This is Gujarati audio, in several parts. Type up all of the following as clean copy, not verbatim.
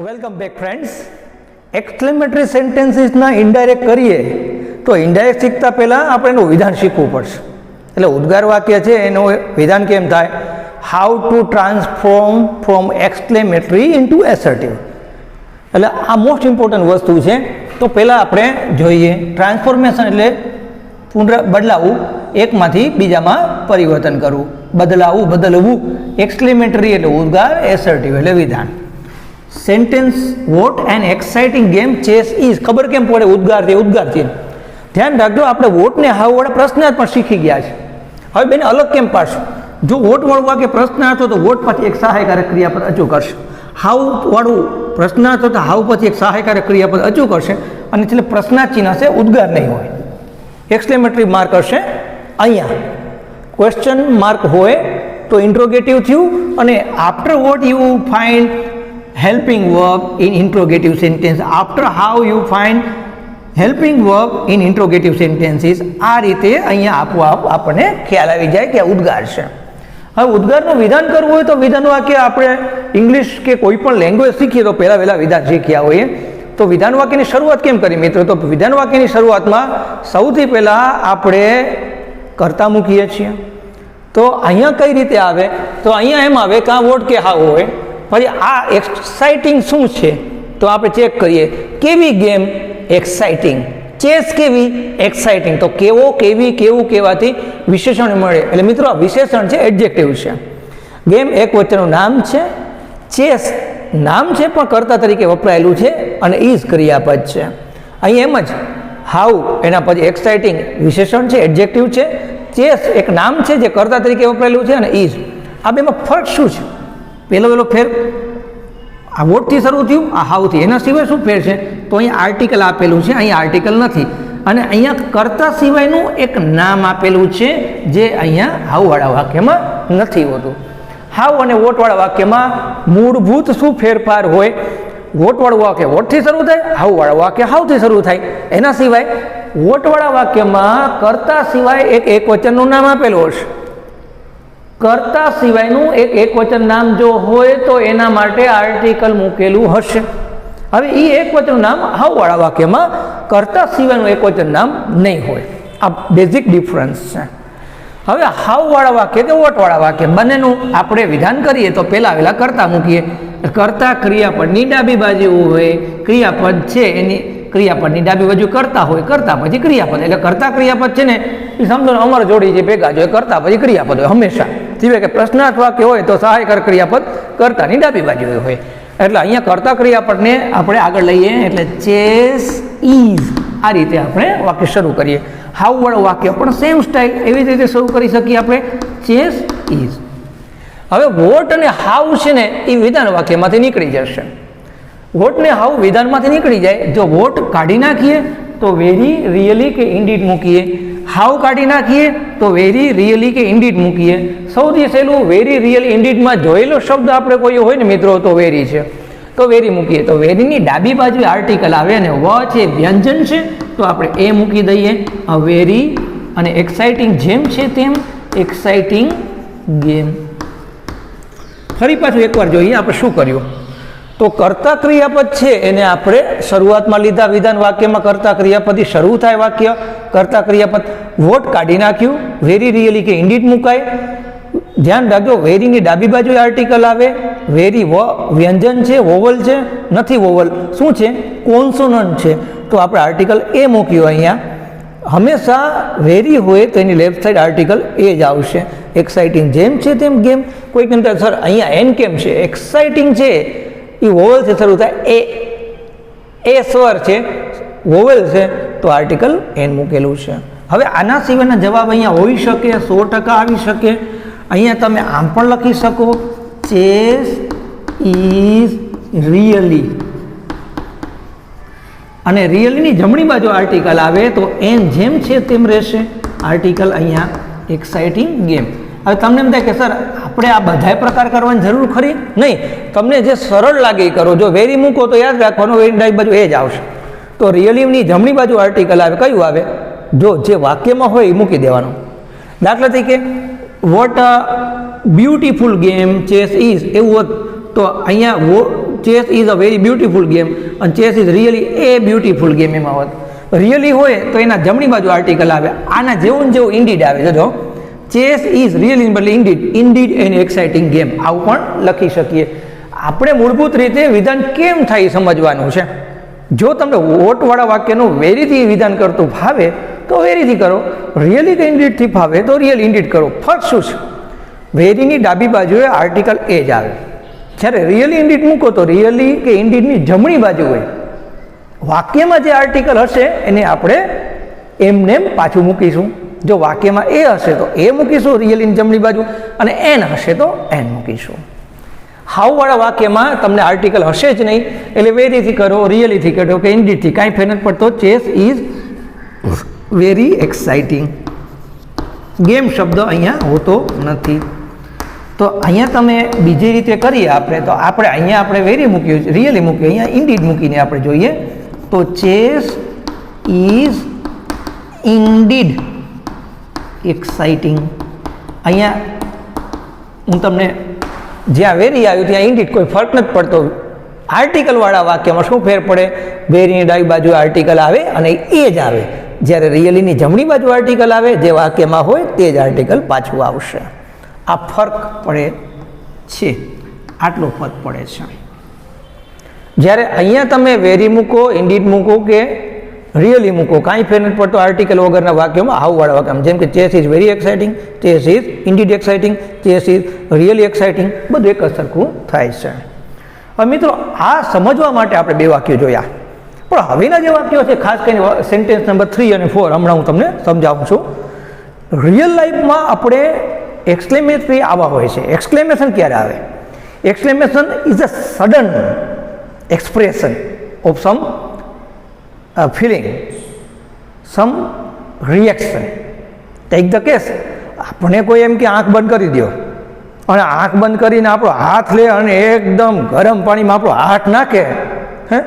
Welcome back friends. એક્સક્લેમેટરી સેન્ટેન્સીસના ઇનડાયરેક્ટ કરીએ તો ઇનડાયરેક્ટ શીખતા પહેલાં આપણે એનું વિધાન શીખવું પડશે. એટલે ઉદ્ગાર વાક્ય છે એનું વિધાન કેમ થાય? How to transform from exclamatory into assertive. એટલે આ મોસ્ટ ઇમ્પોર્ટન્ટ વસ્તુ છે. તો પહેલાં આપણે જોઈએ ટ્રાન્સફોર્મેશન એટલે બદલાવવું, એકમાંથી બીજામાં પરિવર્તન કરવું, બદલવું. એક્સક્લેમેટરી એટલે ઉદ્ગાર, એસર્ટિવ એટલે વિધાન. Sentence what an exciting game chess is. ખબર કેમ પડે? ઉદ્ગાર છે. ધ્યાન રાખજો, આપણે વોટને હાવવાળા પ્રશ્નાર્થ પણ શીખી ગયા છે. હવે બેને અલગ કેમ પાડશું? જો વોટ વાળું વાક્ય પ્રશ્નાર્થ હોય તો વોટ પછી એક સહાયકારક ક્રિયાપદ અચૂ કરશે. હાઉ વાળું પ્રશ્નાર્થ હોય તો હાઉ પછી એક સહાયકારક ક્રિયાપદ અચૂ કરશે અને છેલ્લે પ્રશ્નાર્થ ચિહ્ન હશે, ઉદ્ગાર નહીં હોય. એક્સક્લેમેટરી માર્ક હશે અહીંયા. ક્વેશ્ચન માર્ક હોય તો ઇન્ટ્રોગેટિવ થયું, અને after what you find helping verb in interrogative sentence, after how you find helping verb in interrogative sentences. આ રીતે અહીંયા આપોઆપ આપણને ખ્યાલ આવી જાય કે આ ઉદ્ગાર છે. હવે ઉદ્ગારનું વિધાન કરવું હોય તો વિધાન વાક્ય આપણે ઇંગ્લિશ કે કોઈ પણ લેંગ્વેજ શીખીએ તો પહેલાં વિધાન શીખ્યા હોઈએ. તો વિધાન વાક્યની શરૂઆત કેમ કરી મિત્રો? તો વિધાન વાક્યની શરૂઆતમાં સૌથી પહેલાં આપણે કર્તા મૂકીએ છીએ. તો અહીંયા કઈ રીતે આવે? તો અહીંયા એમ આવે કાં વોટ કે હાઉ હોય. પછી આ એક્સાઇટિંગ શું છે તો આપણે ચેક કરીએ. કેવી ગેમ? એક્સાઇટિંગ. ચેસ કેવી? એક્સાઇટિંગ. તો કેવો, કેવી, કેવું કહેવાથી વિશેષણ મળે. એટલે મિત્રો આ વિશેષણ છે, એડજેક્ટિવ છે. ગેમ એક વચ્ચેનું નામ છે, ચેસ નામ છે પણ કર્તા તરીકે વપરાયેલું છે, અને ઇઝ ક્રિયાપદ છે. અહીં એમ જ હાઉ એના પછી એક્સાઇટિંગ વિશેષણ છે, એડજેક્ટિવ છે. ચેસ એક નામ છે જે કર્તા તરીકે વપરાયેલું છે, અને ઇઝ. આ બેમાં ફરક શું છે? પહેલો ફેર આ વોટથી શરૂ થયું, આ હાઉથી. એના સિવાય શું ફેર છે? તો અહીંયા આર્ટિકલ આપેલું છે, અહીંયા આર્ટિકલ નથી. અને અહીંયા કર્તા સિવાયનું એક નામ આપેલું છે જે અહીંયા હાઉવાળા વાક્યમાં નથી હોતું. હાઉ અને વોટવાળા વાક્યમાં મૂળભૂત શું ફેરફાર હોય? વોટવાળું વાક્ય વોટથી શરૂ થાય, હાઉવાળા વાક્ય હાઉથી શરૂ થાય. એના સિવાય વોટવાળા વાક્યમાં કર્તા સિવાય એક વચનનું નામ આપેલું હશે. કર્તા સિવાયનું એક વચન નામ જો હોય તો એના માટે આર્ટિકલ મૂકેલું હશે. હવે એ એક વચન નામ હાઉવાળા વાક્યમાં કર્તા સિવાયનું એક વચન નામ નહીં હોય. આ બેઝિક ડિફરન્સ છે. હવે હાઉવાળા વાક્ય કે વોટવાળા વાક્ય બંનેનું આપણે વિધાન કરીએ તો પહેલાં કર્તા મૂકીએ. કર્તા ક્રિયાપદની ડાબી બાજુ હોય, ક્રિયાપદ છે એની ક્રિયાપદની ડાબી બાજુ કરતા હોય, કરતા પછી ક્રિયાપદ. એટલે કરતા ક્રિયાપદ છે ને એ સમજો અમર જોડી છે ભેગા જોઈએ, કરતા પછી ક્રિયાપદ હોય હંમેશા. સિવાય કે પ્રશ્નાર્થ વાક્ય હોય તો સહાયકારક ક્રિયાપદ કર્તાની ડાબી બાજુ હોય. એટલે અહીંયા કર્તા ક્રિયાપદને આપણે આગળ લઈએ, એટલે ચેસ ઇઝ. આ રીતે આપણે વાક્ય શરૂ કરીએ. હાઉવાળું વાક્ય પણ સેમ સ્ટાઇલ એવી રીતે શરૂ કરી શકીએ આપણે, ચેસ ઇઝ. હવે વોટ અને હાઉ છે ને એ વિધાન વાક્યમાંથી નીકળી જશે. વોટ ને હાઉ વિધાનમાંથી નીકળી જાય. જો વોટ કાઢી નાખીએ તો વેરી, રિયલી કે ઇન્ડીડ મૂકીએ. હાઉ કાઢી નાખીએ તો વેરી, રિયલી કે ઇન્ડીડ મૂકીએ. સૌથી સહેલું વેરી, રિયલ, ઇન્ડીડમાં જોયેલો શબ્દ આપણે કોઈ હોય ને મિત્રો તો વેરી છે, તો વેરી મૂકીએ. તો વેરીની ડાબી બાજુ આર્ટિકલ આવે અને વ છે વ્યંજન છે તો આપણે એ મૂકી દઈએ. વેરી અને એક્સાઇટિંગ જેમ છે તેમ, એક્સાઇટિંગ ગેમ. ફરી પાછું એકવાર જોઈએ આપણે શું કર્યું. તો કર્તા ક્રિયાપદ છે એને આપણે શરૂઆતમાં લીધા. વિધાન વાક્યમાં કર્તા ક્રિયાપદથી શરૂ થાય વાક્ય. કર્તા ક્રિયાપદ વોટ કાઢી નાખ્યું, વેરી, રિયલી કે ઇન્ડીડ મુકાય. ધ્યાન રાખજો, વેરીની ડાબી બાજુ આર્ટિકલ આવે. વેરી વ્યંજન છે, વોવલ છે, નથી વોવલ. શું છે? કોન્સોનન્ટ છે. તો આપણે આર્ટિકલ એ મૂક્યું અહીંયા. હંમેશા વેરી હોય તો એની લેફ્ટ સાઈડ આર્ટિકલ એ જ આવશે. એક્સાઇટિંગ જેમ છે તેમ ગેમ. કોઈ કેમ થાય સર અહીંયા એન કેમ છે? એક્સાઇટિંગ છે એ વોવલથી શરૂ થાય, એ સ્વર છે, વોવલ છે તો આર્ટિકલ એન મૂકેલું છે. હવે આના સિવાયના જવાબ અહીંયા હોઈ શકે, 100% આવી શકે. અહીંયા તમે આમ પણ લખી શકો, ચેસ ઇઝ રિયલી. અને રિયલીની જમણી બાજુ આર્ટિકલ આવે તો એન જેમ છે તેમ રહેશે. આર્ટિકલ અહીંયા એક્સાઇટિંગ ગેમ. હવે તમને એમ થાય કે સર આપણે આ બધા પ્રકાર કરવાની જરૂર ખરી? નહીં, તમને જે સરળ લાગે એ કરો. જો વેરી મૂકો તો યાદ રાખવાનું વેરી ડાબી બાજુ એ જ આવશે. તો રિયલીની જમણી બાજુ આર્ટિકલ આવે, કયું આવે? જો જે વાક્યમાં હોય એ મૂકી દેવાનું. દાખલા તરીકે what a beautiful game chess is એવું હોત તો અહીંયા chess is a very beautiful game અને chess is really a beautiful game એમાં હોત. રિયલી હોય તો એના જમણી બાજુ આર્ટિકલ આવે. આના જેવું ને જેવું ઇન્ડીડ આવે. જો ચેસ ઇઝ રિયલી બદલે ઇન્ડીડ એન એક્સાઇટિંગ ગેમ આવું પણ લખી શકીએ. આપણે મૂળભૂત રીતે વિધાન કેમ થાય સમજવાનું છે. જો તમને વોટવાળા વાક્યનું વેરીથી વિધાન કરતું ભાવે તો વેરીથી કરો, રિયલી કે ઇન્ડીડથી ભાવે તો રિયલ ઇન્ડીડ કરો. ફર્ક શું છે? વેરીની ડાબી બાજુએ આર્ટિકલ એ જ આવે. જ્યારે રિયલી ઇન્ડીડ મૂકો તો રિયલી કે ઇન્ડીડની જમણી બાજુ હોય. વાક્યમાં જે આર્ટિકલ હશે એને આપણે એમને પાછું મૂકીશું. જો વાક્યમાં એ હશે તો એ મૂકીશું રિયલીની જમણી બાજુ, અને એન હશે તો એન મૂકીશું. હાઉવાળા વાક્યમાં તમને આર્ટિકલ હશે જ નહીં, એટલે વેરીથી કરો, રિયલીથી કરો કે ઇન્ડીડથી કાંઈ ફેર નથી પડતો. Chess is very exciting. Game શબ્દ અહીંયા હોતો નથી. તો અહીંયા તમે બીજી રીતે કરીએ આપણે તો અહીંયા આપણે વેરી મૂક્યું, રિયલી મૂક્યું, અહીંયા ઇન્ડીડ મૂકીને આપણે જોઈએ તો ચેસ ઇઝ ઇન્ડીડ એક્સાઇટિંગ. અહીંયા હું તમને જ્યાં વેરી આવ્યું ત્યાં ઇન્ડીડ કોઈ ફરક નથી પડતો. આર્ટિકલવાળા વાક્યમાં શું ફેર પડે? વેરીની ડાબી બાજુ આર્ટિકલ આવે અને એ જ આવે. જ્યારે રિયલીની જમણી બાજુ આર્ટિકલ આવે જે વાક્યમાં હોય તે જ આર્ટિકલ પાછું આવશે. આ ફરક પડે છે, આટલો ફરક પડે છે. જ્યારે અહીંયા તમે વેરી મૂકો, ઇન્ડીડ મૂકો કે રિયલી મૂકો કાંઈ ફેર નથી પડતો આર્ટિકલ વગરના વાક્યોમાં, હાઉવાળા વાક્યમાં. જેમ કે chess is very exciting, chess is indeed exciting, chess is really exciting, બધું એક જ સરખું થાય છે. હવે મિત્રો આ સમજવા માટે આપણે બે વાક્યો જોયા, પણ હવેના જે વાક્યો છે ખાસ કરીને સેન્ટેન્સ નંબર 3 અને 4 હમણાં હું તમને સમજાવું છું. રિયલ લાઈફમાં આપણે એક્સક્લેમેટરી આવા હોય છે. એક્સક્લેમેશન ક્યારે આવે? Exclamation is a sudden expression of some feeling, some reaction. Take the case, આપણે કોઈ એમ કે આંખ બંધ કરી દો અને આંખ બંધ કરીને આપણો હાથ લે અને એકદમ ગરમ પાણીમાં આપણો હાથ નાખે, હે,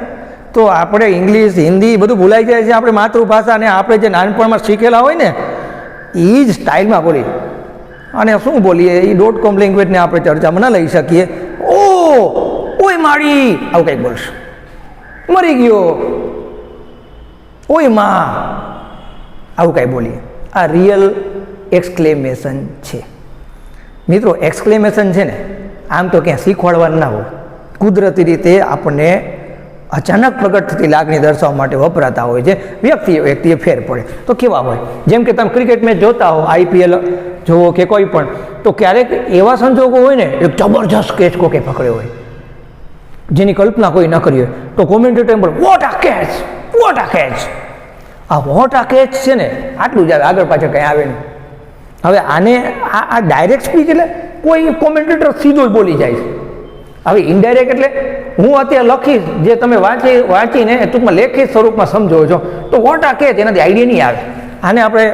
તો આપણે ઇંગ્લિશ, હિન્દી બધું ભૂલાઈ જાય છે. આપણે માતૃભાષા અને આપણે જે નાનપણમાં શીખેલા હોય ને એ જ સ્ટાઇલમાં બોલી અને શું બોલીએ એ .com લેંગ્વેજને આપણે ચર્ચામાં ન લઈ શકીએ. ઓય માળી આવું કંઈક બોલશે, મરી ગયો, ઓય માં આવું કાંઈ બોલીએ. આ રિયલ એક્સક્લેમેશન છે મિત્રો. એક્સક્લેમેશન છે ને આમ તો ક્યાં શીખવાડવાનું ના હોય, કુદરતી રીતે આપણને અચાનક પ્રગટ થતી લાગણી દર્શાવવા માટે વપરાતા હોય છે. વ્યક્તિએ ફેર પડે તો કેવા હોય? જેમ કે તમે ક્રિકેટ મેચ જોતા હો, IPL જોવો કે કોઈ પણ, તો ક્યારેક એવા સંજોગો હોય ને એક જબરજસ્ત કેચ કોકે પકડ્યો હોય જેની કલ્પના કોઈ ન કરી હોય, તો કોમેન્ટેટર બોલે વોટ આ કેચ, વોટ આ કેચ. આ વોટ આ કેચ છે ને આટલું જ આવે, આગળ પાછળ કંઈ આવે નહીં. હવે આને આ ડાયરેક્ટ સ્પીચ એટલે કોઈ કોમેન્ટેટર સીધો જ બોલી જાય છે. હવે ઇનડાયરેક્ટ એટલે હું અત્યારે લખીશ જે તમે વાંચીને ટૂંકમાં લેખિત સ્વરૂપમાં સમજો છો, તો વોટ આ કેચ એનાથી આઈડિયા નહીં આવે. આને આપણે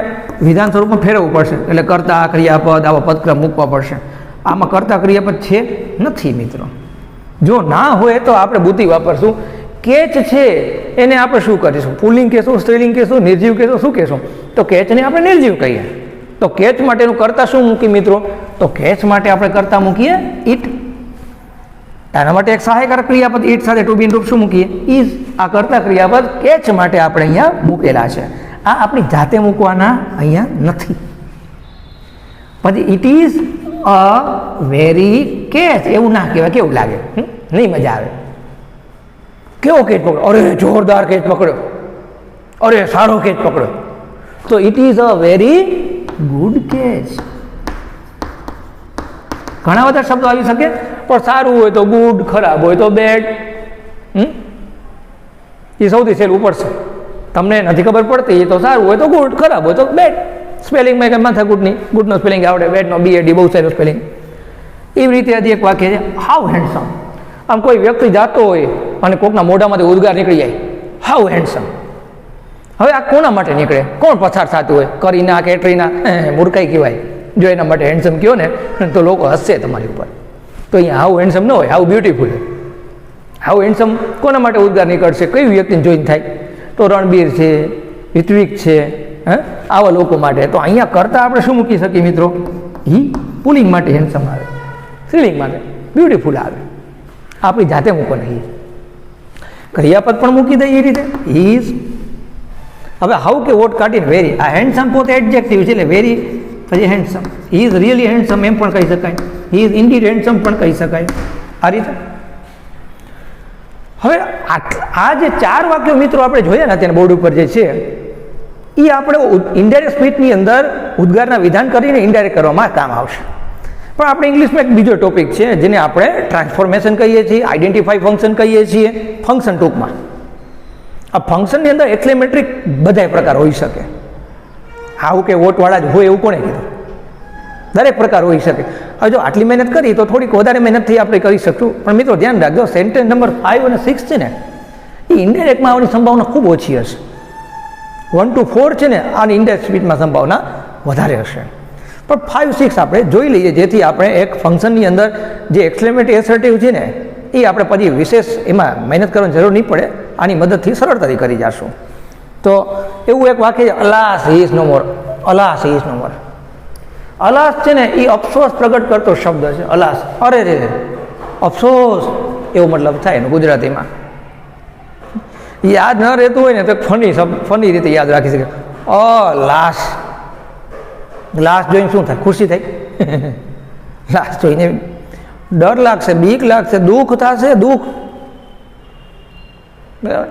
વિધાન સ્વરૂપમાં ફેરવવું પડશે, એટલે કર્તા ક્રિયાપદ આવા પદક્રમ મૂકવા પડશે. આમાં કર્તા ક્રિયાપદ છે નથી મિત્રો. જો ના હોય તો આપણે બુદ્ધિ વાપરશું. કેચ છે એને આપણે શું કરીશું? પુલ્લિંગ કહેશું, સ્ત્રીલિંગ કહેશું, નિર્જીવ કહેશું, શું કહેશું? તો કેચને આપણે નિર્જીવ કહીએ. તો કેચ માટેનું કર્તા શું મૂકી મિત્રો? તો કેચ માટે આપણે કર્તા મૂકીએ ઇટ. એના માટે એક સહાયકારક ક્રિયાપદ ઇટ સાથે ટુ બીન રૂપ શું મૂકીએ? ઇઝ. આ કર્તા ક્રિયાપદ કેચ માટે આપણે અહીંયા મૂકેલા છે. આ આપણી જાતે મૂકવાના અહીંયા નથી. પછી it is a very catch એવું ના કહેવાય, કેવું લાગે? નહીં મજા આવે. કેવો કેચ પકડ્યો? અરે જોરદાર કેચ પકડ્યો, અરે સારો કેચ પકડ્યો. તો it is a very good catch. ઘણા બધા શબ્દો આવી શકે, પણ સારું હોય તો ગુડ, ખરાબ હોય તો બેડ. એ સૌથી સહેલું પડશે. તમને નથી ખબર પડતી તો સારું હોય તો ગુડ, ખરાબ હોય તો બેડ. સ્પેલિંગમાં કંઈ માથા ગુડની, ગુડનો સ્પેલિંગ આવડે, બેડનો BAD બહુ સારું સ્પેલિંગ. એવી રીતે હજી એક વાક્ય છે હાઉ હેન્ડસમ. આમ કોઈ વ્યક્તિ જાતો હોય અને કોકના મોઢામાંથી ઉદ્ગાર નીકળી જાય હાઉ હેન્ડસમ. હવે આ કોના માટે નીકળે? કોણ પસાર થતું હોય? કરીના, કેટરીના, મૂર્ખાઈ કહેવાય. જો એના માટે હેન્ડસમ કહો ને તો લોકો હસશે તમારી ઉપર. તો અહીંયા હાઉ હેન્ડસમ ન હોય, હાઉ બ્યુટીફુલ. હાઉ હેન્ડસમ કોના માટે ઉદ્ગાર નીકળશે? કઈ વ્યક્તિને જોઈને થાય? તો રણબીર છે, ઋત્વિક છે, આવા લોકો માટે. તો અહીંયા કરતા આપણે શું મૂકી શકીએ મિત્રો? પુલિંગ માટે હેન્ડસમ આવે, સ્ત્રીલિંગ માટે બ્યુટીફુલ આવે. આપણી જાતે મૂકો નહીં, ક્રિયાપદ પણ મૂકી દઈએ એ રીતે. ઇઝ, હવે હાઉ કે વોટ કાઢીને વેરી, આ હેન્ડસમ પોતે એડજેક્ટિવ છે એટલે વેરી પછી handsome. He is really handsome એમ પણ કહી શકાય, હી ઇઝ ઇન્ડીડ હેન્ડસમ પણ કહી શકાય, આ રીતે. હવે આ જે 4 વાક્યો મિત્રો આપણે જોયા ને અત્યારે બોર્ડ ઉપર જે છે એ આપણે ઇનડાયરેક્ટ સ્પીચની અંદર ઉદ્ગારના વિધાન કરીને ઇનડાયરેક્ટ કરવામાં કામ આવશે. પણ આપણે ઇંગ્લિશમાં એક બીજો ટોપિક છે જેને આપણે ટ્રાન્સફોર્મેશન કહીએ છીએ, આઈડેન્ટિફાઈ ફંક્શન કહીએ છીએ, ફંક્શન ટૂંકમાં. આ ફંક્શનની અંદર એક્સક્લેમેટરી બધા પ્રકાર હોઈ શકે. હાઉ કે વોટવાળા જ હોય એવું કોણે કીધું? દરેક પ્રકાર હોઈ શકે. હવે જો આટલી મહેનત કરી તો થોડીક વધારે મહેનતથી આપણે કરી શકશું. પણ મિત્રો ધ્યાન રાખજો, સેન્ટેન્સ નંબર 5 અને 6 છે ને એ ઇનડાયરેક્ટમાં આવવાની સંભાવના ખૂબ ઓછી હશે. 1 to 4 છે ને આની ઇનડાયરેક્ટ સ્પીચમાં સંભાવના વધારે હશે. પણ 5, 6 આપણે જોઈ લઈએ જેથી આપણે એક ફંક્શનની અંદર જે એક્સક્લેમેટરી એસર્ટિવ છે ને એ આપણે પછી વિશેષ એમાં મહેનત કરવાની જરૂર નહીં પડે, આની મદદથી સરળતાથી કરી જશું. તો એવું એક વાક્ય છે, અલાસ હી is no more. અલાસ he is no મોર. અલાસ છે ને એ અફસોસ પ્રગટ કરતો શબ્દ છે. અલાસ, અરે રે, અફસોસ એવો મતલબ થાય એનું ગુજરાતીમાં. યાદ ન રહેતું હોય ને તો ફની રીતે યાદ રાખી શકે. લાશ, લાશ જોઈને શું થાય? ખુશી થાય. લાશ જોઈને ડર લાગશે, બીક લાગશે, દુઃખ થશે, દુઃખ. બરાબર.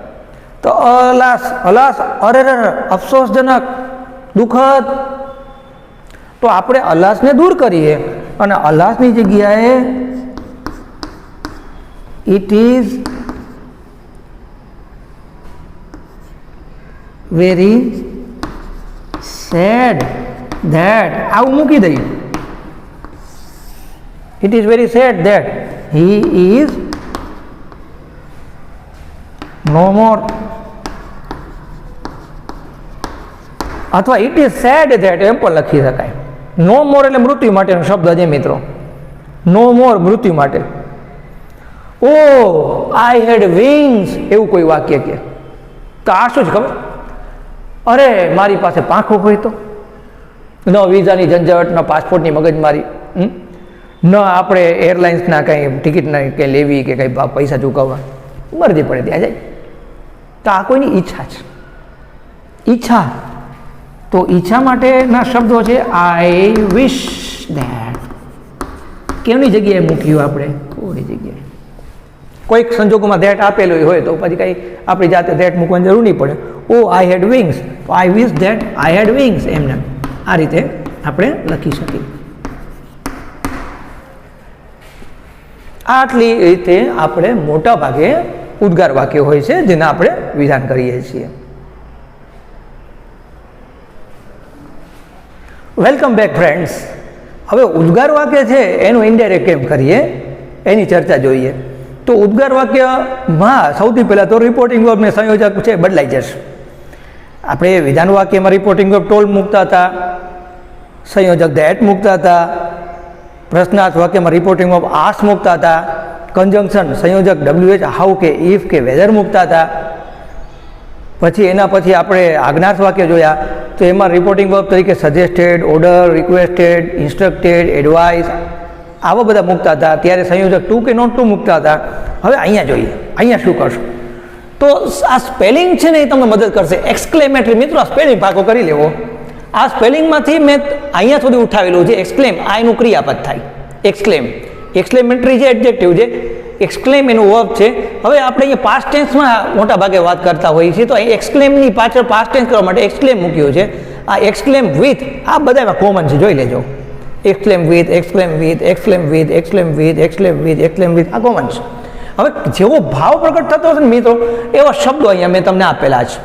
તો અલાસ, અલાસ, અરે રે, અફસોસજનક, દુઃખદ. તો આપણે અલાસને દૂર કરીએ અને અલાસની જગ્યાએ it is very sad that આવું મૂકી દઈએ. It is very sad that he is no more. અથવા ઇટ ઇઝ સેડ ધેટ એમ પણ લખી શકાય. નો મોર એટલે મૃત્યુ માટેનો શબ્દ છે મિત્રો. નો મોર મૃત્યુ માટે. ઓ આઈ હેડ વિંગ્સ એવું કોઈ વાક્ય કે તો આ શું છે ખબર? અરે મારી પાસે પાંખો હોય તો. ન વિઝાની ઝંઝટ, ન પાસપોર્ટની મગજમારી, ન આપણે એરલાઇન્સના કંઈ ટિકિટના કંઈ લેવી કે કંઈ પૈસા ચૂકવવા, મરજી પડે ત્યાં જાય. તો આ કોઈની ઈચ્છા છે. ઈચ્છા, તો ઈચ્છા માટેના શબ્દો છે આઈ વિશ ધેટ. કેની જગ્યાએ મૂક્યું આપણે? કોઈ જગ્યાએ. કોઈક સંજોગોમાં ધેટ આપેલું હોય તો પછી કંઈ આપણી જાતે ધેટ મૂકવાની જરૂર નહીં પડે. ઓ આઈ હેડ વિંગ્સ, તો આઈ વિશ ધેટ આઈ હેડ વિંગ્સ, એમને આ રીતે આપણે લખી શકીએ. આટલી રીતે આપણે મોટા ભાગે ઉદ્ગાર વાક્યો હોય છે જેના આપણે વિધાન કરીએ છીએ. Welcome back friends. હવે ઉદ્ગાર વાક્ય છે એનું ઇનડાયરેક્ટ કેમ કરીએ એની ચર્ચા જોઈએ. તો ઉદ્ગાર વાક્યમાં સૌથી પહેલાં તો રિપોર્ટિંગ વર્બ ને સંયોજક છે બદલાઈ જશે. આપણે વિધાન વાક્યમાં રિપોર્ટિંગ વર્બ ટોલ્ડ મૂકતા હતા, સંયોજક ધેટ મૂકતા હતા. પ્રશ્નાર્થ વાક્યમાં રિપોર્ટિંગ વર્બ આસ્ક મૂકતા હતા. કન્જંક્શન સંયોજક WH, હાઉ કે ઇફ કે વેધર મૂકતા હતા. પછી એના પછી આપણે આજ્ઞાર્થ વાક્ય જોયા તો એમાં રિપોર્ટિંગ વર્બ તરીકે સજેસ્ટેડ, ઓર્ડર, રિક્વેસ્ટેડ, ઇન્સ્ટ્રક્ટેડ, એડવાઇસ આવા બધા મૂકતા હતા. ત્યારે સંયોજક ટુ કે નોટ ટુ મૂકતા હતા. હવે અહીંયા જોઈએ, અહીંયા શું કરશું? તો આ સ્પેલિંગ છે ને એ તમને મદદ કરશે. એક્સક્લેમેટરી મિત્રો, આ સ્પેલિંગ ભાગો કરી લેવો. આ સ્પેલિંગમાંથી મેં અહીંયા સુધી ઉઠાવેલું છે. એક્સક્લેમ આ એનું ક્રિયાપદ થાય. એક્સક્લેમ, એક્સક્લેમેટરી જે એડજેક્ટિવ છે, એક્સક્લેમ એનું વર્બ છે. હવે આપણે અહીંયા પાસ્ટ ટેન્સમાં મોટા ભાગે વાત કરતા હોઈએ છીએ તો અહીં એક્સક્લેમની પાછળ પાસ્ટ ટેન્સ કરવા માટે એક્સક્લેમ મૂક્યું છે. આ એક્સક્લેમ વિથ આ બધામાં કોમન છે, જોઈ લેજો. Exclaim with, exclaim with, exclaim with, exclaim with, exclaim with, exclaim with, આ કોમન છે. હવે જેવો ભાવ પ્રગટ થતો હશે ને મિત્રો એવા શબ્દો અહીંયા મેં તમને આપેલા છે.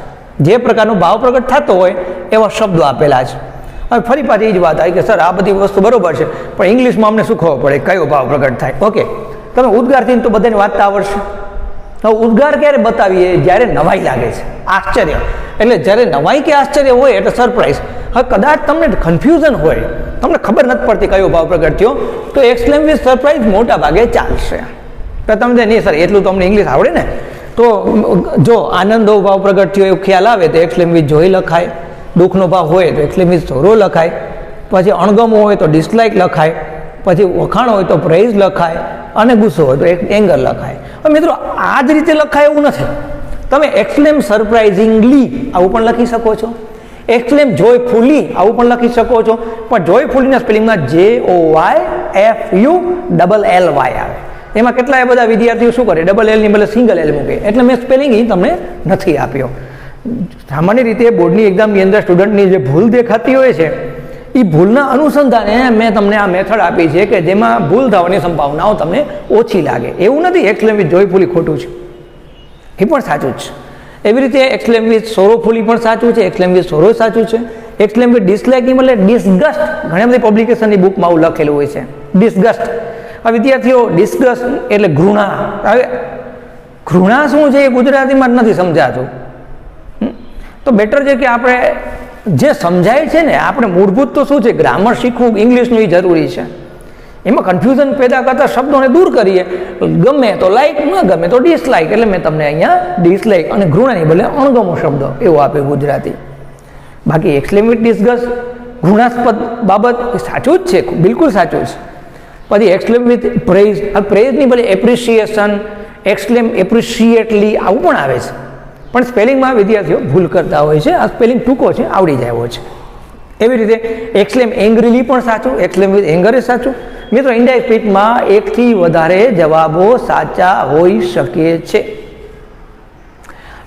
જે પ્રકારનો ભાવ પ્રગટ થતો હોય એવા શબ્દો આપેલા છે. હવે ફરી પાછી એ જ વાત આવી કે સર આ બધી વસ્તુ બરોબર છે પણ ઇંગ્લિશમાં અમને શું ખબર પડે કયો ભાવ પ્રગટ થાય? ઓકે, તમે ઉદ્ગારથી તો બધાને વાંચતા આવડશે. હવે ઉદ્ગાર ક્યારે બતાવીએ? જ્યારે નવાઈ લાગે છે, આશ્ચર્ય. એટલે જ્યારે નવાઈ કે આશ્ચર્ય હોય એટલે સરપ્રાઈઝ. હવે કદાચ તમને કન્ફ્યુઝન હોય, તમને ખબર નથી પડતી કયો ભાવ પ્રગટ થયો, તો એક્સક્લેમ વિથ સરપ્રાઈઝ મોટા ભાગે ચાલશે. તો તમને નહીં સર એટલું તમને ઇંગ્લિશ આવડે ને, તો જો આનંદનો ભાવ પ્રગટ થયો એવું ખ્યાલ આવે તો એક્સક્લેમ વિથ જોઈ લખાય. દુઃખનો ભાવ હોય તો એક્સક્લેમ વિથ સોરો લખાય. પછી અણગમો હોય તો ડિસલાઇક લખાય. પછી વખાણ હોય તો પ્રેઝ લખાય, અને ગુસ્સો હોય તો એંગર લખાય. હવે મિત્રો આ જ રીતે લખાય એવું નથી. તમે એક્સક્લેમ સરપ્રાઇઝિંગલી આવું પણ લખી શકો છો, એક્સક્લેમ જોયફુલી આવું પણ લખી શકો છો. પણ જોયફુલીના સ્પેલિંગમાં JOYFULLY આવે. એમાં કેટલાય બધા વિદ્યાર્થીઓ શું કરે, ડબલ એલની બદલે સિંગલ એલ મૂકે, એટલે મેં સ્પેલિંગ તમને નથી આપ્યો. સામાન્ય રીતે બોર્ડની એક્ઝામની અંદર સ્ટુડન્ટની જે ભૂલ દેખાતી હોય છે એ ભૂલના અનુસંધાને મેં તમને આ મેથડ આપી છે કે જેમાં ભૂલ થવાની સંભાવનાઓ તમને ઓછી લાગે. એવું નથી એક્સક્લેમ વિથ જોયફુલી ખોટું છે, એ પણ સાચું જ છે. એવી રીતે એક્સક્લેમ વિથ સોરોફુલી પણ સાચું છે, એક્સક્લેમ વિથ સોરો સાચું છે. એક્સક્લેમ વિથ ડિસલાઇકની બદલે ડિસગસ્ટ, ઘણી બધી પબ્લિકેશનની બુકમાં આવું લખેલું હોય છે, ડિસગસ્ટ. આ વિદ્યાર્થીઓ ડિસગસ્ટ એટલે ઘૃણા. હવે ઘૃણા શું છે એ ગુજરાતીમાં જ નથી સમજાતું. તો બેટર છે કે આપણે જે સમજાય છે ને, આપણે મૂળભૂત તો શું છે, ગ્રામર શીખવું, ઇંગ્લિશનું એ જરૂરી છે. એમાં કન્ફ્યુઝન પેદા કરતા શબ્દોને દૂર કરીએ. ગમે તો લાઈક, ન ગમે તો ડિસલાઈક. એટલે મેં તમને અહીંયા ડિસલાઈક અને ઘૃણાની બદલે અણગમો શબ્દ એવું આપ્યું ગુજરાતી. બાકી એક્સક્લેમ વિથ ડિસગસ્ટ ઘૃણાસ્પદ બાબત એ સાચું જ છે, બિલકુલ સાચું છે. પછી એક્સક્લેમ વિથ પ્રેઝ, આ પ્રેઝની બદલે એપ્રિશિએશન, એક્સક્લેમ એપ્રિશિએટલી આવું પણ આવે છે. પણ સ્પેલિંગમાં વિદ્યાર્થીઓ ભૂલ કરતા હોય છે. આ સ્પેલિંગ ટૂંકો છે, આવડી જાય એવો છે. એવી રીતે એક્સક્લેમ એંગ્રીલી પણ સાચું, એક્સક્લેમ વિથ એંગર એ સાચું. મિત્રો ઇનડાયરેક્ટ સ્પીચમાં એકથી વધારે જવાબો સાચા હોઈ શકે છે.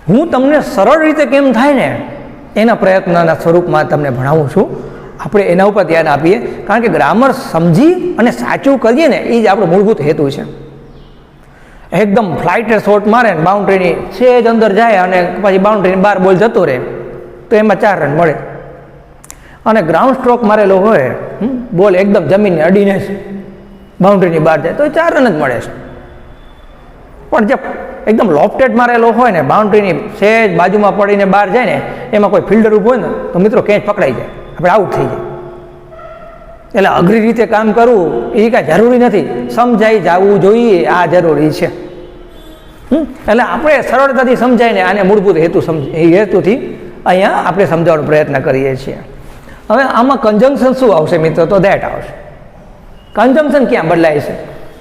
હું તમને સરળ રીતે કેમ થાય ને એના પ્રયત્નના સ્વરૂપમાં તમને ભણાવું છું. આપણે એના ઉપર ધ્યાન આપીએ, કારણ કે ગ્રામર સમજી અને સાચું કરીએ ને એ જ આપણો મૂળભૂત હેતુ છે. એકદમ ફ્લાઇટ શોટ મારે ને બાઉન્ડ્રીની સેજ અંદર જાય અને પછી બાઉન્ડ્રીની બહાર બોલ જતો રહે તો એમાં 4 રન મળે. અને ગ્રાઉન્ડ સ્ટ્રોક મારેલો હોય, બોલ એકદમ જમીનને અડીને બાઉન્ડ્રીની બહાર જાય તો 4 રન જ મળે છે. પણ જે એકદમ લોફ્ટેડ મારેલો હોય ને, બાઉન્ડ્રીની સેજ બાજુમાં પડીને બહાર જાય ને, એમાં કોઈ ફિલ્ડર ઊભો હોય ને તો મિત્રો કેચ પકડાઈ જાય, આપણે આઉટ થઈ જાય. એટલે અઘરી રીતે કામ કરવું એ કાંઈ જરૂરી નથી, સમજાઈ જવું જોઈએ, આ જરૂરી છે. એટલે આપણે સરળતાથી સમજાય ને આને મૂળભૂત હેતુથી અહીંયા આપણે સમજાવવાનો પ્રયત્ન કરીએ છીએ. હવે આમાં કન્જંક્શન શું આવશે મિત્રો? તો ધેટ આવશે. કન્જંક્શન ક્યાં બદલાય છે?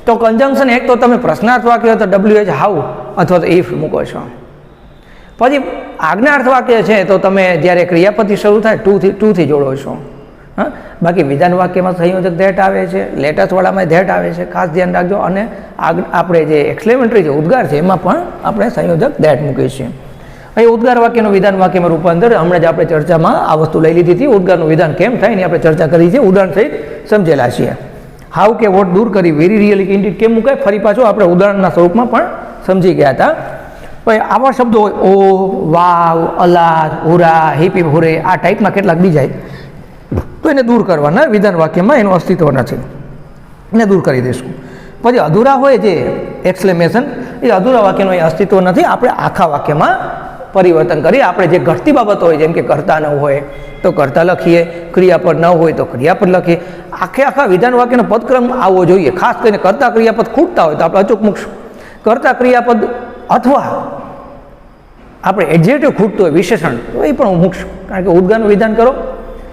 તો કન્જંક્શન એક તો તમે પ્રશ્નાર્થ વાક્ય તો WH હાઉ અથવા તો ઇફ મૂકો છો. પછી આજ્ઞાર્થ વાક્ય છે તો તમે જ્યારે ક્રિયાપદ શરૂ થાય ટુ થી જોડો છો. હા, બાકી વિધાન વાક્યમાં સંયોજક ધેટ આવે છે, લેટસવાળામાં ધેટ આવે છે, ખાસ ધ્યાન રાખજો. અને આપણે જે એક્સક્લેમેટરી છે, ઉદ્ગાર છે, એમાં પણ આપણે સંયોજક ધેટ મૂકીએ છીએ. અહીં ઉદ્ગાર વાક્યનું વિધાન વાક્યમાં રૂપાંતર હમણાં જ આપણે ચર્ચામાં આ વસ્તુ લઈ લીધી હતી. ઉદ્ગારનું વિધાન કેમ થાય એની આપણે ચર્ચા કરી છે, ઉદાહરણ સહિત સમજેલા છીએ. હાવ કે વોટ દૂર કરી વેરી રિયલી ઇન્ડિડ કેમ મુકાય, ફરી પાછું આપણે ઉદાહરણના સ્વરૂપમાં પણ સમજી ગયા હતા. પછી આવા શબ્દો હોય ઓ, વાવ, અલાદ, હુરા, હિપી હુરે, આ ટાઈપમાં કેટલાક બીજાય તો એને દૂર કરવાના. વિધાન વાક્યમાં એનું અસ્તિત્વ નથી, એને દૂર કરી દઈશું. પછી અધૂરા હોય જે એક્સક્લેમેશન, એ અધૂરા વાક્યનું એ અસ્તિત્વ નથી. આપણે આખા વાક્યમાં પરિવર્તન કરીએ. આપણે જે ઘટતી બાબતો હોય, જેમ કે કર્તા ન હોય તો કર્તા લખીએ, ક્રિયાપદ ન હોય તો ક્રિયાપદ લખીએ. આખા વિધાન વાક્યનો પદક્રમ આવવો જોઈએ. ખાસ કરીને કર્તા ક્રિયાપદ ખૂટતા હોય તો આપણે અચૂક મૂકશું. કર્તા ક્રિયાપદ અથવા આપણે એડજેક્ટિવ ખૂટતું હોય, વિશેષણ, તો એ પણ હું મૂકશું. કારણ કે ઉદ્ગારનું વિધાન કરો,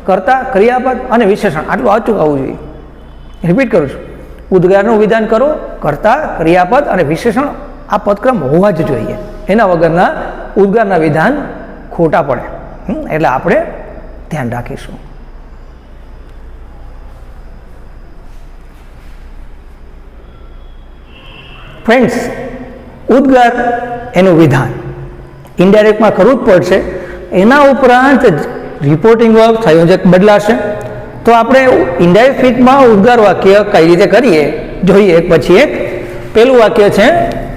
કર્તા ક્રિયાપદ અને વિશેષણ આટલું અચૂક આવવું જોઈએ. રિપીટ કરું છું, ઉદ્ગારનું વિધાન કરો, કર્તા ક્રિયાપદ અને વિશેષણ આ પદક્રમ હોવા જ જોઈએ. એના વગરના ઉદ્ગારના વિધાન ખોટા પડે. એટલે આપણે ધ્યાન રાખીશું. ફ્રેન્ડ્સ, ઉદ્ગાર એનું વિધાન ઇનડાયરેક્ટમાં કરવું જ પડશે. એના ઉપરાંત રિપોર્ટિંગ વર્બ, સંયોજક બદલાશે. તો આપણે ઇનડાયરેક્ટ સ્પીચમાં ઉદ્ગાર વાક્ય કઈ રીતે કરીએ જોઈએ એક પછી એક. પેલું વાક્ય છે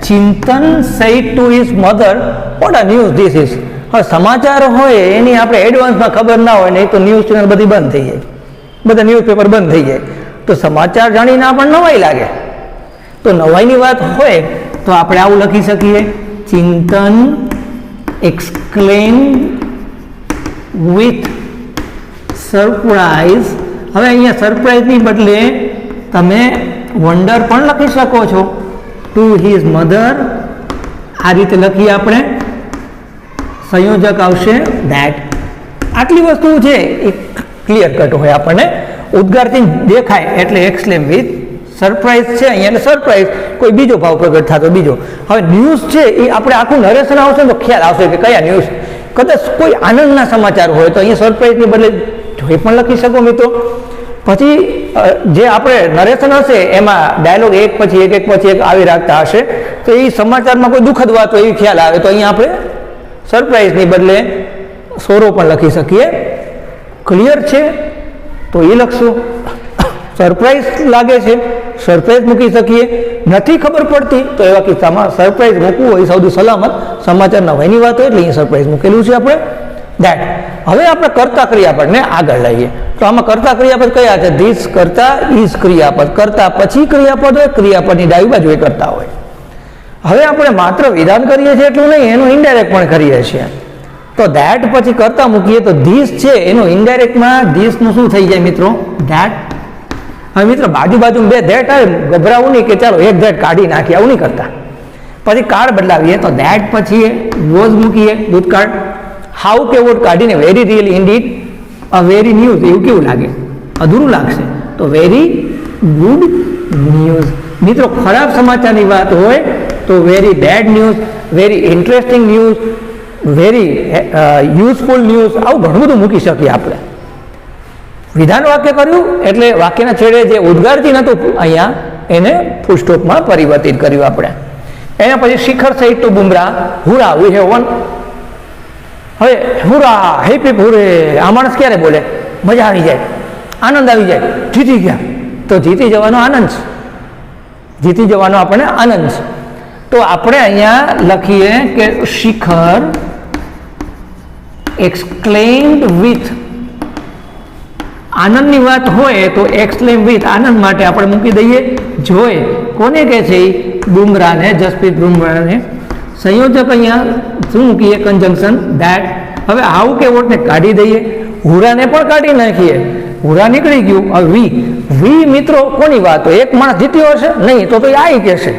Chintan said to his mother what a news this is. હવે સમાચાર હોય એની આપણે એડવાન્સમાં ખબર ના હોય, નહીં તો ન્યૂઝ ચેનલ બધી બંધ થઈ જાય, બધા ન્યૂઝપેપર બંધ થઈ જાય. તો સમાચાર જાણીને આપણને નવાઈ લાગે. તો નવાઈની વાત હોય તો આપણે આવું લખી શકીએ, ચિંતન એક્સક્લેમ વિથ સરપ્રાઇઝ. હવે અહીંયા સરપ્રાઇઝની બદલે તમે વન્ડર પણ લખી શકો છો. ટુ હિઝ મધર, આ રીતે લખીએ આપણે. સંયોજક આવશે ધેટ. આટલી વસ્તુ છે એ ક્લિયર કટ હોય આપણને. ઉદ્ગારથી દેખાય એટલે એક્સક્લેમ વિથ સરપ્રાઈઝ છે અહીંયા એટલે સરપ્રાઈઝ, કોઈ બીજો ભાવ પ્રગટ થતો બીજો. હવે ન્યૂઝ છે એ આપણે આખું નરેશન આવશે ને તો ખ્યાલ આવશે કે કયા ન્યૂઝ. કદાચ કોઈ આનંદના સમાચાર હોય તો અહીંયા સરપ્રાઈઝની બદલે જોઈ પણ લખી શકો મિત્રો. પછી જે આપણે નરેશન હશે એમાં ડાયલોગ એક પછી એક આવી રાખતા હશે, તો એ સમાચારમાં કોઈ દુઃખદ વાત હોય એ ખ્યાલ આવે, તો અહીંયા આપણે સરપ્રાઈઝની બદલે સોરો પણ લખી શકીએ. ક્લિયર છે તો એ લખશું. સરપ્રાઈઝ લાગે છે, સરપ્રાઈઝ મૂકી શકીએ. નથી ખબર પડતી તો એવા કિસ્સામાં સરપ્રાઈઝ મૂકવું હોય સૌથી સલામત. સમાચારના વયની વાત હોય એટલે અહીં સરપ્રાઈઝ મૂકેલું છે આપણે. દેટ. હવે આપણે કર્તા ક્રિયાપદને આગળ લઈએ તો આમાં કર્તા ક્રિયાપદ કયા છે? ધીસ કર્તા, ઇઝ ક્રિયાપદ. કર્તા પછી ક્રિયાપદ હોય, ક્રિયાપદની ડાબી બાજુએ કરતા હોય. હવે આપણે માત્ર વિધાન કરીએ છીએ એટલું નહીં, એનું ઇનડાયરેક્ટ પણ કરીએ છીએ. તો ધેટ પછી કરતા મૂકીએ તો ધીસ છે એનું ઇનડાયરેક્ટમાં ધીસનું શું થઈ જાય મિત્રો? ધેટ. હવે મિત્રો બાજુ બે ધેટ આવે, ગભરાવું નહીં કે ચાલો એક ધેટ કાઢી નાખીએ, આવું નહીં કરતા. પછી કાળ બદલાવીએ તો ધેટ પછી વોઝ મૂકીએ, ભૂતકાળ. હાઉ કે વોટ કાઢીને very really indeed a very news, એવું કેવું લાગે? અધૂરું લાગશે. તો વેરી ગુડ ન્યૂઝ. મિત્રો ખરાબ સમાચારની વાત હોય તો very bad news, very interesting news, very useful news, આવું ઘણું બધું મૂકી શકીએ આપણે. વિધાન વાક્ય કર્યું એટલે વાક્યના છેડે જે ઉદ્ગારથી નહોતું અહીંયા એને ફૂલ સ્ટોપમાં પરિવર્તિત કર્યું આપણે. એના પછી શિખર સહિત to Bumrah, hurrah we have won. હવે હુરા, હેપી હુરે, આ માણસ ક્યારે બોલે? મજા આવી જાય, આનંદ આવી જાય, જીતી ગયા. તો જીતી જવાનો આનંદ છે, જીતી જવાનો આપણને આનંદ છે. તો આપણે અહીંયા લખીએ કે શિખર એક્સક્લેમ્ડ વિથ, આનંદની વાત હોય તો એક્સક્લેમ વિથ, આનંદ માટે આપણે મૂકી દઈએ જોય. કોને કહે છે? બુમરાહને, જસપ્રીત બુમરાહને. સંયોજક અહીંયા શું મૂકીએ? કન્જંક્શન ધેટ. હવે હાઉ કે વોટને કાઢી દઈએ, હુરાને પણ કાઢી નાખીએ, હુરા નીકળી ગયું. હવે વી મિત્રો કોની વાત હોય? એક માણસ જીત્યો હશે? નહીં, તો આ કહેશે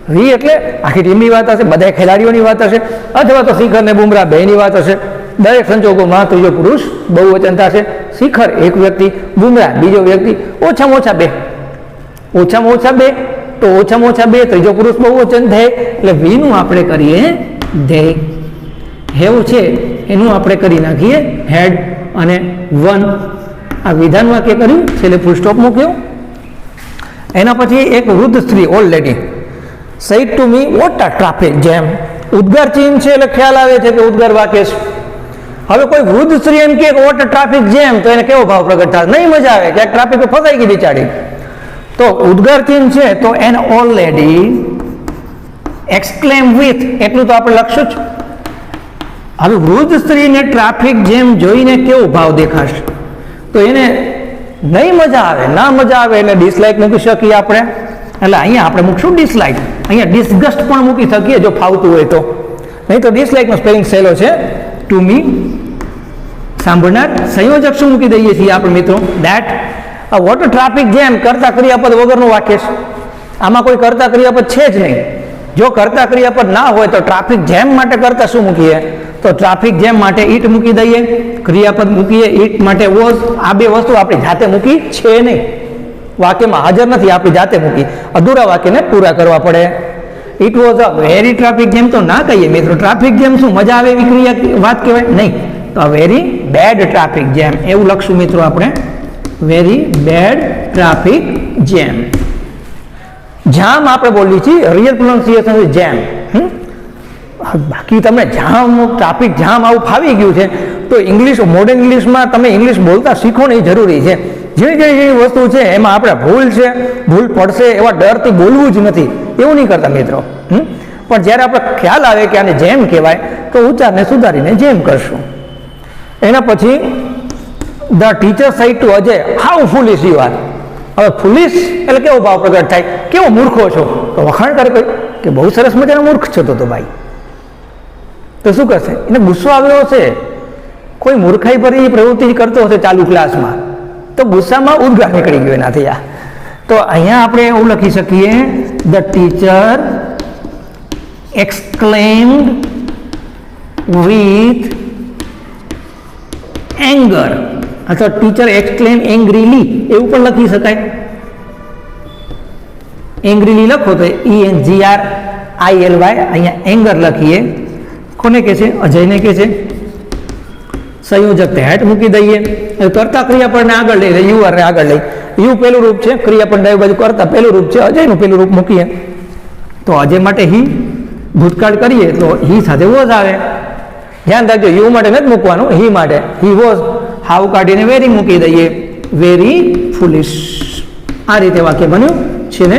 વી એટલે આખી ટીમની વાત હશે, બધા ખેલાડીઓની વાત હશે, અથવા તો શિખર ને બુમરાહ બેની વાત હશે. દરેક સંજોગોમાં ત્રીજો પુરુષ બહુવચન થશે. શિખર એક વ્યક્તિ, બુમરાહ બીજો વ્યક્તિ, ઓછામાં ઓછા બે, ઓછામાં ઓછા બે, તો ઓછામાં ઓછા બે, ત્રીજો પુરુષ બહુવચન થાય એટલે વીનું આપણે કરીએ ધે. હેવ છે એનું આપણે કરી નાખીએ હેડ અને વન. આ વિધાન વાક્ય કર્યું, છેલ્લે ફૂલ સ્ટોપ મૂક્યો. એના પછી એક વૃદ્ધ સ્ત્રી, old lady, said to me what a traffic જેમ. ઉદ્ગાર ચિહ્ન છે એટલે ખ્યાલ આવે છે કે ઉદ્ગાર વાક્ય છે. હવે કોઈ વૃદ્ધ સ્ત્રી એમ કે વોટ અ ટ્રાફિક જેમ, તો એને કેવો ભાવ પ્રગટ થાય? નહીં મજા આવે, ક્યાંક ટ્રાફિક ફસાઈ ગઈ બિચારી. તો ઉદ્ગાર ચિહ્ન છે તો એન ઓલ્ડ લેડી એક્સક્લેમ વિથ, એટલું તો આપણે લખશું જ. હવે વૃદ્ધ સ્ત્રીને ટ્રાફિક જેમ જોઈને કેવો ભાવ દેખાશે? તો એને નહીં મજા આવે, ના મજા આવે એટલે ડિસલાઇક મૂકી શકીએ આપણે. એટલે અહીંયા આપણે મૂકશું ડિસલાઇક. અહીંયા ડિસગસ્ટ પણ મૂકી શકીએ જો ફાવતું હોય તો. નહીં તો ડિસલાઇકનો સ્પેલિંગ સહેલો છે, ટુ મી. સાંભળનાર. સંયોજક શું મૂકી દઈએ છીએ આપણે મિત્રો? ધેટ. આ વોટ ટ્રાફિક જેમ કરતા ક્રિયાપદ વગરનું વાક્ય છે. આમાં કોઈ કરતા ક્રિયાપદ છે જ નહીં. જો કરતા ક્રિયાપદ ના હોય તો ટ્રાફિક જેમ માટે કરતા શું મૂકીએ? તો ટ્રાફિક જેમ માટે ઈટ મૂકી દઈએ, ક્રિયાપદ મૂકીએ ઈટ માટે વોઝ. આ બે વસ્તુ આપણી જાતે મૂકી છે નહીં, વાક્યમાં હાજર નથી, આપણી જાતે મૂકી. અધૂરા વાક્યને પૂરા કરવા પડે. It was a very traffic જેમ તો ના કહીએ મિત્રો. ટ્રાફિક જેમ શું મજા આવે એવી ક્રિયા વાત કહેવાય? નહીં. તો આ વેરી બેડ ટ્રાફિક જેમ એવું લખશું મિત્રો આપણે. વેરી બેડ ટ્રાફિક જેમ. જામ આપણે બોલીએ છીએ, રિયલ પ્રોનાઉન્સિએશન ઇઝ જેમ. બાકી તમે જામ, ટ્રાફિક જામ આવું ફાવી ગયું છે તો ઇંગ્લિશ, મોડર્ન ઇંગ્લિશમાં તમે ઇંગ્લિશ બોલતા શીખો ને એ જરૂરી છે. જેવી જેવી વસ્તુ છે એમાં આપણે ભૂલ છે, ભૂલ પડશે એવા ડરથી બોલવું જ નથી, એવું નહીં કરતા મિત્રો. પણ જ્યારે આપણે ખ્યાલ આવે કે આને જેમ કહેવાય તો ઉચ્ચારને સુધારીને જેમ કરશું. એના પછી the teacher said to Ajay, how foolish you are. હવે ફુલિશ એટલે કેવો ભાવ પ્રગટ થાય? કેવો મૂર્ખો છો? તો વખાણ કરે કોઈ કે બહુ સરસ મજાનો મૂર્ખ છો તો ભાઈ. તો શું કરશે? એને ગુસ્સો આવ્યો હશે, કોઈ મૂર્ખાઈ ભરી પ્રવૃત્તિ કરતો હશે ચાલુ ક્લાસમાં, તો ગુસ્સામાં ઉદ્ગાર નીકળી ગયો એનાથી. તો અહીંયા આપણે એવું લખી શકીએ, the teacher exclaimed with anger, અથવા ટીચર એક્સક્લેમ એંગ્રીલી એવું પણ લખી શકાય. એંગ્રીલી લખો તો ENGRILY, અહીંયા એંગર લખીએ. કોને કહે છે? અજયને કહે છે. સંયોજક ધેટ મૂકી દઈએ. કરતા ક્રિયાપદને આગળ લઈ યુ આર આગળ લઈ. યુ પેલું રૂપ છે, ક્રિયાપદ ડાબી બાજુ કરતા પેલું રૂપ છે, અજયનું પેલું રૂપ મૂકીએ તો અજય માટે હી, ભૂતકાળ કરીએ તો હી સાથે વોઝ આવે. ધ્યાન રાખજો, યુ માટે નથી મૂકવાનું, હી માટે હી વોઝ. હાવ કાઢીને વેરી મૂકી દઈએ, વેરી ફુલિશ. આ રીતે વાક્ય બન્યું છે ને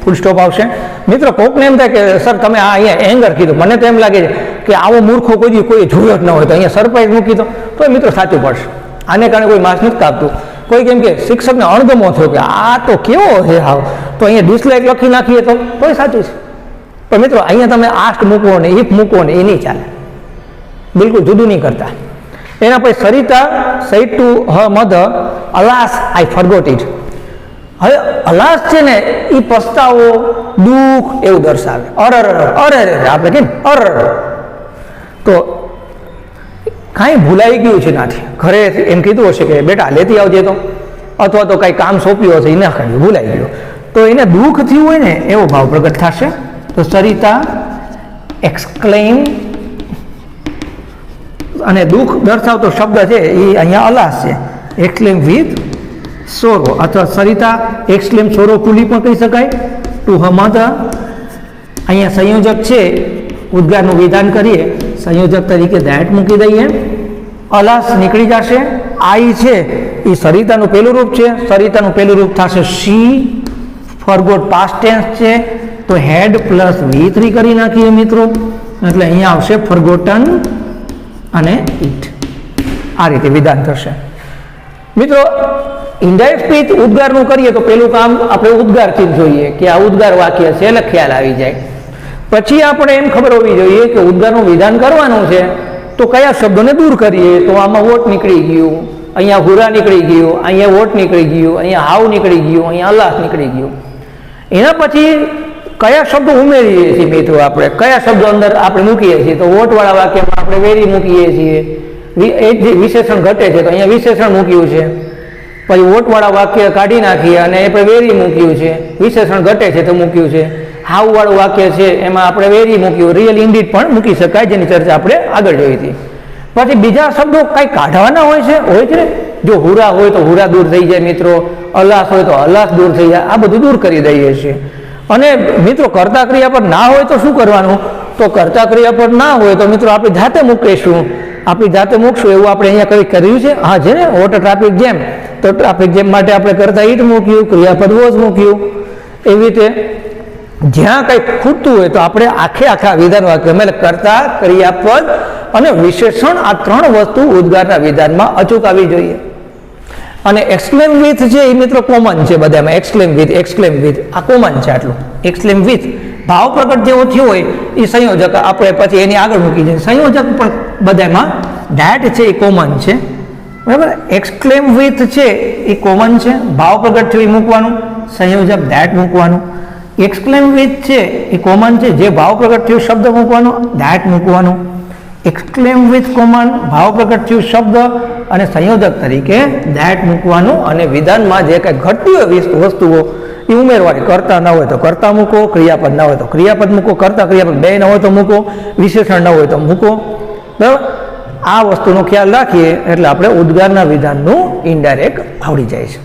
ફૂલ સ્ટોપ આવશે. મિત્રો કોકને એમ થાય કે સર તમે આ અહીંયા એંગર કીધું, મને તો એમ લાગે છે કે આવો મૂર્ખો કોઈ જોયો જ ન હોય તો અહીંયા સરપ્રાઈઝ મૂકી દો તો મિત્રો સાચું પડશે. આને કારણે કોઈ માર્ક્સ નથી કાપતું. કોઈ કેમ કે શિક્ષકને અણગમો થયો કે આ તો કેવો છે હાવ, તો અહીંયા ડિસલાઇક લખી નાખીએ તો તોય સાચું છે. પણ મિત્રો અહીંયા તમે આસ્ક મૂકો ને ઇફ મૂકો ને એ નહીં ચાલે, બિલકુલ જુદું નહીં કરતા. એના પછી Sarita said to her mother, alas I forgot it. હવે અલાસ છે ને એ પસ્તાવો, દુઃખ એવું દર્શાવે. અરર અરે આપણે કે અરર, તો કાંઈ ભૂલાઈ ગયું છે નાથી, ઘરે એમ કીધું હશે કે બેટા લેતી આવજે તો, અથવા તો કાંઈ કામ સોંપ્યું હશે એ ના કર્યું, ભૂલાઈ ગયું, તો એને દુઃખ થયું હોય ને એવો ભાવ પ્રગટ થશે. તો સરિતા એક્સક્લેમ, અને દુઃખ દર્શાવતો શબ્દ છે એ અહીંયા અલાસ છે, એક્સક્લેમ વિથ સોરો, અથવા સરિતા એક્સક્લેમ સોરોફુલી પણ કહી શકાય. ટુ હર મધર, અહીંયા સંયોજક છે, ઉદ્ગારનું વિધાન કરીએ, સંયોજક તરીકે ધેટ મૂકી દઈએ. અલાસ નીકળી જશે. આઈ છે એ સરિતાનું પેલું રૂપ છે, સરિતાનું પેલું રૂપ થશે શી. ફોરગોટ પાસ્ટ ટેન્સ છે તો હેડ પ્લસ V3 કરી નાખીએ મિત્રો, એટલે અહીંયા આવશે ફોરગોટન અને ઇટ. આ રીતે વિધાન થશે. મિત્રો ઇનડાયરેક્ટ સ્પીચ ઉદ્ગારનું કરીએ તો પેલું કામ આપણે ઉદ્ગારથી જ જોઈએ કે આ ઉદ્ગાર વાક્ય છે એટલે ખ્યાલ આવી જાય. પછી આપણે એમ ખબર હોવી જોઈએ કે ઉદ્ગારનું વિધાન કરવાનું છે તો કયા શબ્દોને દૂર કરીએ. તો આમાં વોટ નીકળી ગયું, અહીંયા હુરા નીકળી ગયું, અહીંયા વોટ નીકળી ગયું, અહીંયા હાવ નીકળી ગયું, અહીંયા અલાસ નીકળી ગયું. એના પછી કયા શબ્દો ઉમેરીએ છીએ મિત્રો, આપણે કયા શબ્દો અંદર આપણે મૂકીએ છીએ. તો વોટવાળા વાક્યમાં આપણે વેરી મૂકીએ છીએ, વિશેષણ ઘટે છે તો અહીંયા વિશેષણ મૂક્યું છે. પછી વોટવાળા વાક્ય કાઢી નાખીએ અને આપણે વેરી મૂક્યું છે, વિશેષણ ઘટે છે તો મૂક્યું છે. હાવવાળું વાક્ય છે એમાં આપણે વેરી મૂક્યું, રિયલ ઇન્ડીડ પણ મૂકી શકાય, જેની ચર્ચા આપણે આગળ જોઈ હતી. પછી બીજા શબ્દો કાંઈ કાઢવાના હોય છે. જો હુરા હોય તો હુરા દૂર થઈ જાય મિત્રો, અલાસ હોય તો અલાસ દૂર થઈ જાય, આ બધું દૂર કરી દઈએ છીએ. અને મિત્રો કર્તા ક્રિયાપદ ના હોય તો શું કરવાનું? તો કર્તા ક્રિયાપદ ના હોય તો મિત્રો આપણે જાતે મૂકીશું, આપણી જાતે મૂકશું એવું આપણે અહીંયા કઈ કર્યું છે. હા છે ને, વોટ ટ્રાફિક જેમ, તો ટ્રાફિક જેમ માટે આપણે કરતા ઈટ મૂક્યું, ક્રિયાપદ વોઝ મૂક્યું. એવી રીતે જ્યાં કંઈ ખૂટતું હોય તો આપણે આખા વિધાન વાક્ય એટલે કર્તા, ક્રિયાપદ અને વિશેષણ, આ ત્રણ વસ્તુ ઉદ્ગારના વિધાનમાં અચૂક આવી જોઈએ. અને એક્સક્લેમ વિથ છે એ મિત્રો કોમન છે બધામાં, એક્સક્લેમ વિથ આ કોમન છે. આટલું એક્સક્લેમ વિથ ભાવ પ્રગટ જેવો થયો હોય એ સંયોજક આપણે પછી એની આગળ મૂકી દઈએ. સંયોજક પણ બધામાં ધેટ છે એ કોમન છે, બરાબર. એક્સક્લેમ વિથ છે એ કોમન છે, ભાવ પ્રગટ થયો એ મૂકવાનું, સંયોજક ધેટ મૂકવાનું. એક્સક્લેમ વિથ છે એ કોમન છે, જે ભાવ પ્રગટ થયું શબ્દ મૂકવાનો, ધેટ મૂકવાનું. એક્સક્લેમ વિથ કોમન, ભાવ પ્રગટ થયું શબ્દ અને સંયોજક તરીકે ધેટ મૂકવાનું. અને વિધાનમાં જે કંઈ ઘટતી હોય વસ્તુઓ એ ઉમેરવાની. કરતા ન હોય તો કરતા મૂકો, ક્રિયાપદ ન હોય તો ક્રિયાપદ મૂકો, કરતા ક્રિયાપદ બે ન હોય તો મૂકો, વિશેષણ ન હોય તો મૂકો, બરાબર. આ વસ્તુનો ખ્યાલ રાખીએ એટલે આપણે ઉદ્ગારના વિધાનનું ઇનડાયરેક્ટ આવડી જાય છે.